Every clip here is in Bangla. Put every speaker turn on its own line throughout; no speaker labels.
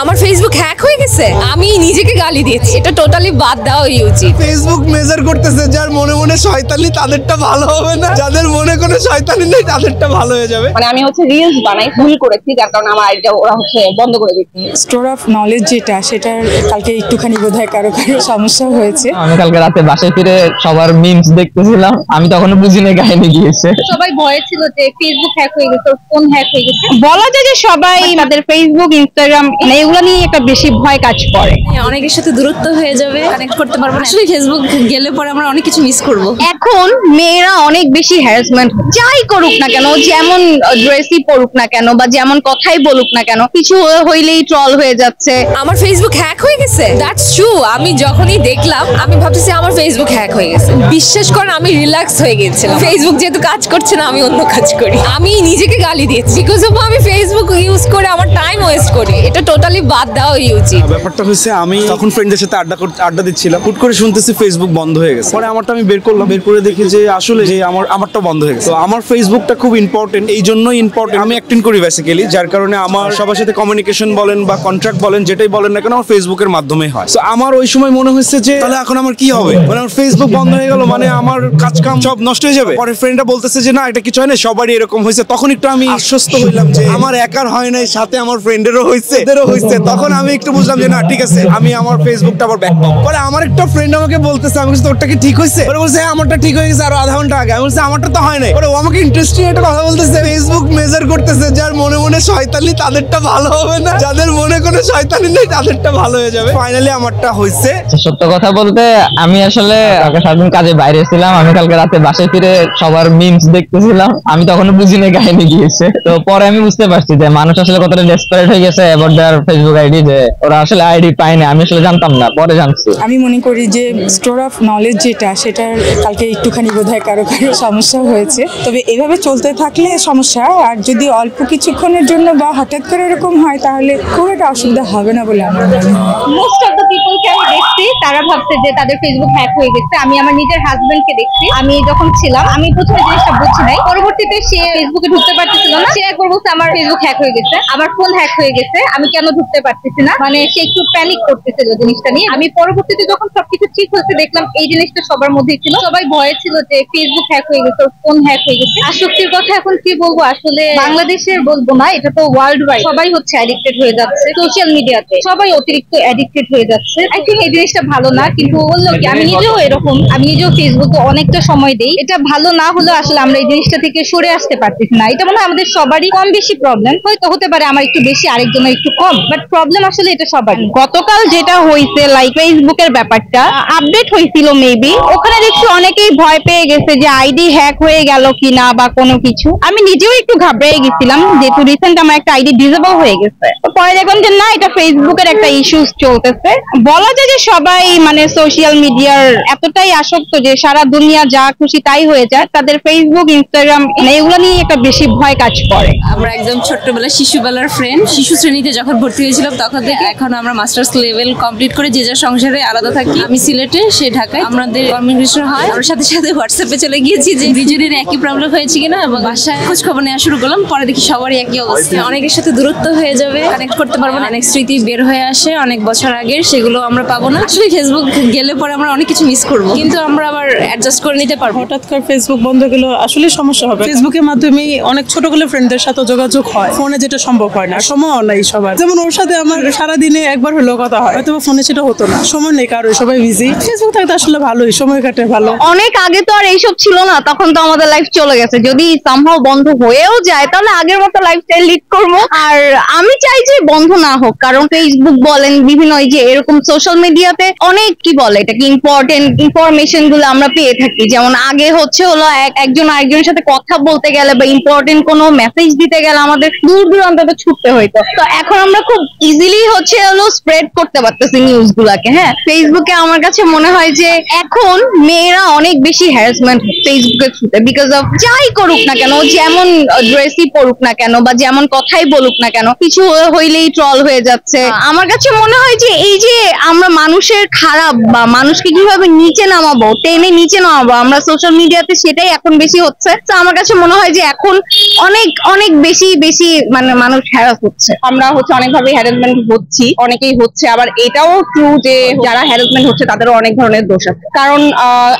আমার ফেসবুক হ্যাক হয়ে গেছে, আমি নিজেকে গালি দিয়েছি। এটা টোটালি বাদ দেওয়াই উচিত।
ফেসবুক মেজার করতেছে যার মনে মনে শয়তানি তাদেরটা ভালো হবে না, যাদের মনে কোনো শয়তানি নেই তাদেরটা ভালো হয়ে যাবে।
মানে আমি রিলস বানাই, ভুল করেছি, যার কারণে আমার আইডিটা ওরা বন্ধ করে দিচ্ছে।
স্টোর অফ নলেজ যেটা, সেটার কালকে একটুখানি বোধহয় কারো সমস্যা হয়েছে।
আমি কালকে রাতে বাসায় ফিরে সবার মিমস দেখতেছিলাম, আমি তখনো বুঝি না কাহিনী গিয়েছে।
সবাই ভয়ে ছিল যে ফেসবুক হ্যাক হয়ে গেছে, ফোন হ্যাক হয়ে গেছে। বলা যায় যে সবাই তাদের ফেসবুক, ইনস্টাগ্রাম এগুলো নিয়ে একটা বেশি ভয় কাজ করে।
অনেকের সাথে দূরত্ব হয়ে যাবে, কানেক্ট করতে পারবো না। আসলে ফেসবুক গেলে পরে আমরা অনেক কিছু মিস করব।
এখন মেয়েরা অনেক বেশি হ্যারাসমেন্ট, যাই করুক না কেন, যেমন ড্রেসই পরুক না কেন বা যেমন কথাই বলুক না কেন, কিছু হইলেই ট্রল হয়ে যাচ্ছে।
আমার ফেসবুক হ্যাক হয়ে গেছে, দ্যাটস ট্রু। আমি যখনই দেখলাম আমি ভাবতেছি আমার ফেসবুক হ্যাক হয়ে গেছে। বিশ্বাস করেন আমি রিল্যাক্স হয়ে গেছিলাম। ফেসবুক যেহেতু কাজ করছে না, আমি অন্য কাজ করি। আমি নিজেকে গালি দিয়েছি বিকজ অফ আমি ফেসবুক ইউজ করে আমার টাইম ওয়েস্ট করি। এটা টোটালি বাদ দেওয়াই উচিত।
ব্যাপারটা হচ্ছে আমি তখন ফ্রেন্ডদের সাথে আড্ডা দিচ্ছিলাম, হুট করে শুনতেছি ফেসবুক বন্ধ হয়ে গেছে। পরে আমারটা আমি বের করলাম, বের করে দেখি যে আসলে যে আমারটা বন্ধ হয়ে গেছে। তো আমার ফেসবুকটা খুব ইম্পর্টেন্ট, এই জন্যই ইম্পর্টেন্ট। আমি অ্যাক্টিং করি বেসিক্যালি, যার কারণে আমার সবার সাথে কমিউনিকেশন বলেন বা কন্ট্রাক্ট বলেন, যেটাই বলেন না কেন আমার ফেসবুকের মাধ্যমে হয়। তো আমার ওই সময় মনে হয়েছে যে তাহলে এখন আমার কি হবে, মানে আমার ফেসবুক বন্ধ হয়ে গেল, মানে আমার কাজ কাম সব নষ্ট হয়ে যাবে। পরে ফ্রেন্ডরা বলতেছে যে না এটা কিছু হয় না, সবারই এরকম হয়েছে। তখন একটু আমি আশ্বস্ত হইলাম যে আমার একার হয় নাই, সাথে আমার ফ্রেন্ডেরও হয়েছে, এদেরও হয়েছে। তখন আমি একটু বুঝলাম যে না ঠিক আছে, আমি আমার ফেসবুকটা আবার ব্যাক পাবো। পরে আমার একটা ফ্রেন্ড আমাকে বলতেছে, আমি বলছি তোরটা কি ঠিক হয়েছে? পরে বলছে হ্যাঁ আমারটা ঠিক হয়ে গেছে আরো আধা ঘন্টা আগে। আমি বলছি আমারটা তো হয় নাই। পরে ও আমাকে ইন্টারেস্টিং একটা কথা বলতেছে, ফেসবুক মেজার করতেছে যার মনে মনে শয়তানি তাদেরটা ভালো হবে না, যাদের মনে কোনো শয়তানি নেই তাদেরটা ভালো হয়ে যাবে। ফাইনালি আমারটা হয়েছে।
সত্য কথা বলতে আমি আসলে কালকে সারাদিন কাজে বাইরে ছিলাম, আমি কালকে রাতে বাসায় ফিরে সবার মিমস দেখতেছিলাম, আমি তখনো বুঝি না কাহিনী গিয়েছে। তো পরে আমি বুঝতে পারছি যে মানুষ আসলে কতটা ডেসপারেট হয়ে গেছে অ্যাবাউট দেয়ার ফেসবুক আইডি, যে ওরা আসলে আইডি পায় না। আমি আসলে জানতাম না, পরে জানছি।
আমি মনে করি যে স্টোর অফ নলেজ যেটা, সেটার কালকে একটুখানি বোধহয় কারো সমস্যা হয়েছে। তবে এভাবে চলতে থাকলে সমস্যা, আর যদি অল্প কিছুক্ষণের জন্য বা হঠাৎ করে এরকম হয় তাহলে খুব একটা অসুবিধা হবে না বলে আমার মনে হয়।
মোস্ট অফ দ্য পিপলকে আমি দেখছি তারা ভাবছে যে তাদের ফেসবুক হ্যাক হয়ে গেছে। আমি আমার নিজের হাজবেন্ডকে দেখছি, আমি যখন ছিলাম আমি প্রথমে জিনিসটা বুঝছি নাই, পরবর্তীতে সে ফেসবুকে ঢুকতে পারতেছিল না। সে একবার বলছে আমার ফেসবুক হ্যাক হয়ে গেছে, আমার ফোন হ্যাক হয়ে গেছে, আমি কেন ঢুকতে পারতেছি না। মানে সে একটু প্যানিক করতেছিল জিনিসটা নিয়ে। আমি পরবর্তীতে যখন সবকিছু ঠিক হয়েছে দেখলাম এই জিনিসটা সবার মধ্যেই ছিল। সবাই ভয়ে ছিল যে ফেসবুক হ্যাক হয়ে গেছে, ফোন হ্যাক হয়ে গেছে। আসক্তির কথা এখন কি বলবো, আসলে বাংলাদেশের বলবো না, এটা তো ওয়ার্ল্ড ওয়াইড সবাই হচ্ছে অ্যাডিক্টেড হয়ে যাচ্ছে। সোশ্যাল মিডিয়াতে সবাই অতিরিক্ত অ্যাডিক্টেড হয়ে যাচ্ছে। আই থিঙ্ক এই জিনিসটা ভালো না, কিন্তু বললো কি আমি নিজেও এরকম, আমি নিজেও ফেসবুকে অনেকটা সময় দেই। এটা ভালো না হলেও আসলে আমরা এই জিনিসটা থেকে সরে আসতে পারতেছি না। এটা মনে হয় আমাদের সবারই কম বেশি প্রবলেম, হয়তো হতে পারে আমার একটু বেশি আরেকজনের একটু কম, বাট প্রবলেম আসলে এটা সবারই। গতকাল যেটা হয়েছে লাইক ফেসবুকের ব্যাপারটা আপডেট হয়েছিল মেবি, ওখানে দেখছি অনেকেই ভয় পেয়ে গেছে যে আইডি হ্যাক হয়ে গেল কিনা বা কোনো কিছু। আমি নিজেও একটু ঘাবড়ে গেছিলাম যেহেতু রিসেন্ট আমার একটা আইডি ডিসেবল হয়ে গেছে। পরে দেখলাম যে না, এটা ফেসবুকের একটা ইস্যুস চলতেছে। বলা যায় যে সবাই মানে সোশ্যাল মিডিয়ার এতটাই আসক্ত যে সারা দুনিয়া যা খুশি তাই হয়ে যায়। তাদের ফেসবুক, ইনস্টাগ্রাম এগুলো নিয়ে একটা বেশি ভয় কাজ করে।
আমরা একদম ছোট্টবেলা শিশুবেলার ফ্রেন্ড, শিশু শ্রেণীতে যখন ভর্তি হয়েছিলাম তখন থেকে এখন আমরা মাস্টার্স লেভেল কমপ্লিট করে যে যার সংসারে আলাদা থাকি। আমি সিলেটে, সে ঢাকায়। আমাদের কমিউনিকেশন হয়, আমরা সাথে সাথে হোয়াটসঅ্যাপে চলে গিয়েছি যে দুজনের একই প্রবলেম হয়েছে কিনা, এবং বাসায় খোঁজ খবর নেওয়া শুরু করলাম। পরে দেখি সবারই একই অবস্থা। অনেকের সাথে দূরত্ব হয়ে যাবে, কানেক্ট করতে পারবো না। অনেক স্মৃতি বের হয়ে আসে অনেক বছর আগের, সেগুলো আমরা পাবো না। আসলে ফেসবুক গেলে পরে আমরা অনেক কিছু মিস করবো, কিন্তু আমরা আবার অ্যাডজাস্ট করে নিতে পারবো।
হঠাৎ করে ফেসবুক বন্ধ গেলে আসলে সমস্যা হবে। ফেসবুকের মাধ্যমে অনেক ছোটগুলো ফ্রেন্ডদের সাথে যোগাযোগ হয়, ফোনে যেটা সম্ভব হয় না, সময়ও নাই সবার। যেমন ওর সাথে আমার সারাদিনে একবার হলেও কথা হয়, হয়তো ফোনে সেটা হতো না, সময় নেই কারো, সবাই বিজি। ফেসবুক থাকতে আসলে ভালোই, সময় কাটে ভালো।
অনেক আগে তো আর এইসব ছিল না, তখন তো আমাদের লাইফ চলে গেছে। যদি সামহাও বন্ধ হয়েও যায় তাহলে আগের মতো লাইফস্টাইল লিড করবো। আর আমি চাই যে বন্ধ না হোক, কারণ ফেসবুক বলেন বিভিন্ন এই যে এরকম সোশ্যাল মিডিয়াতে অনেক কি বলে এটাকে ইম্পর্টেন্ট ইনফরমেশন গুলো আমরা পেয়ে থাকি। যেমন আগে হচ্ছে হলো একজন আরেকজনের সাথে কথা বলতে গেলে বা ইম্পর্টেন্ট কোনো মেসেজ দিতে গেলে আমাদের দূর দূরান্তে ছুটতে হইতো। তো এখন আমরা খুব ইজিলি হচ্ছে হলো স্প্রেড করতে পারতেছি নিউজ গুলাকে। হ্যাঁ, ফেসবুকে আমার কাছে মনে হয় যে এখন মেয়েরা অনেক বেশি হ্যারাসমেন্ট ফেসবুকের থ্রুতে, বিকজ অফ যাই করুক না কেন, যেমন ড্রেসই পরুক না কেন বা যেমন কথাই বলুক না কেন, কিছু হইলেই ট্রল হয়ে যাচ্ছে। আমার কাছে মনে হয় যে এই যে আমরা মানুষের খারাপ বা মানুষকে কিভাবে নিচে নামাবো, টেনে নিচে নামাবো, আমরা সোশ্যাল মিডিয়াতে সেটাই এখন বেশি হচ্ছে। তো আমার কাছে মনে হয় যে এখন অনেক অনেক বেশি বেশি মানে মানুষ হ্যারাস হচ্ছে। আমরা হচ্ছে অনেকভাবে হ্যারাসমেন্ট হচ্ছি,
অনেকেই হচ্ছে, আবার এটাও ট্রু যে যারা হ্যারাসমেন্ট হচ্ছে তাদেরও অনেক ধরনের দোষ আছে। কারণ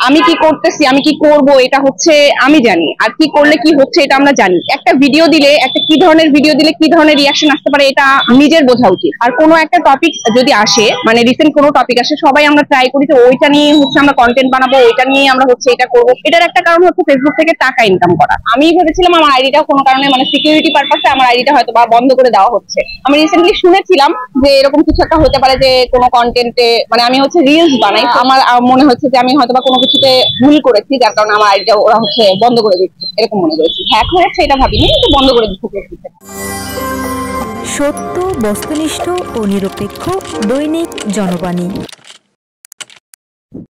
আমি কি করতেছি, আমি কি করব, এটা হচ্ছে আমি জানি, আর কি করলে কি হচ্ছে এটা আমরা জানি। একটা ভিডিও দিলে, একটা কি ধরনের ভিডিও দিলে কি ধরনের রিয়াকশন আসতে পারে এটা নিজের বোঝা উচিত। আর কোনো একটা টপিক যদি আসে, মানে রিসেন্ট কোনো টপিক আসে, সবাই আমরা ট্রাই করি যে ওইটা নিয়ে হচ্ছে আমরা কন্টেন্ট বানাবো, ওইটা নিয়ে আমরা হচ্ছে এটা করবো। এটার একটা কারণ হচ্ছে ফেসবুক থেকে টাকা ইনকাম করা। আমি ভেবেছিলাম আমার আইডিটা কোনো কারণে মানে সিকিউরিটি পারপাসে আমার আইডিটা হয়তো বা বন্ধ করে দেওয়া হচ্ছে। আমি রিসেন্টলি শুনেছিলাম যে এরকম কিছু একটা হতে পারে, যে কোনো কন্টেন্টে মানে আমি হচ্ছে রিলস বানাই, আমার মনে হচ্ছে যে আমি হয়তো বা কোনো কিছুতে ভুল করেছি, যার কারণে আমার আইডিটা ওরা হচ্ছে বন্ধ করে দিচ্ছে, এরকম মনে করেছি। হ্যাক হয়েছে এটা ভাবিনি, কিন্তু বন্ধ করে দিচ্ছে।
সত্য, বস্তুনিষ্ঠ ও নিরপেক্ষ দৈনিক জনবাণী।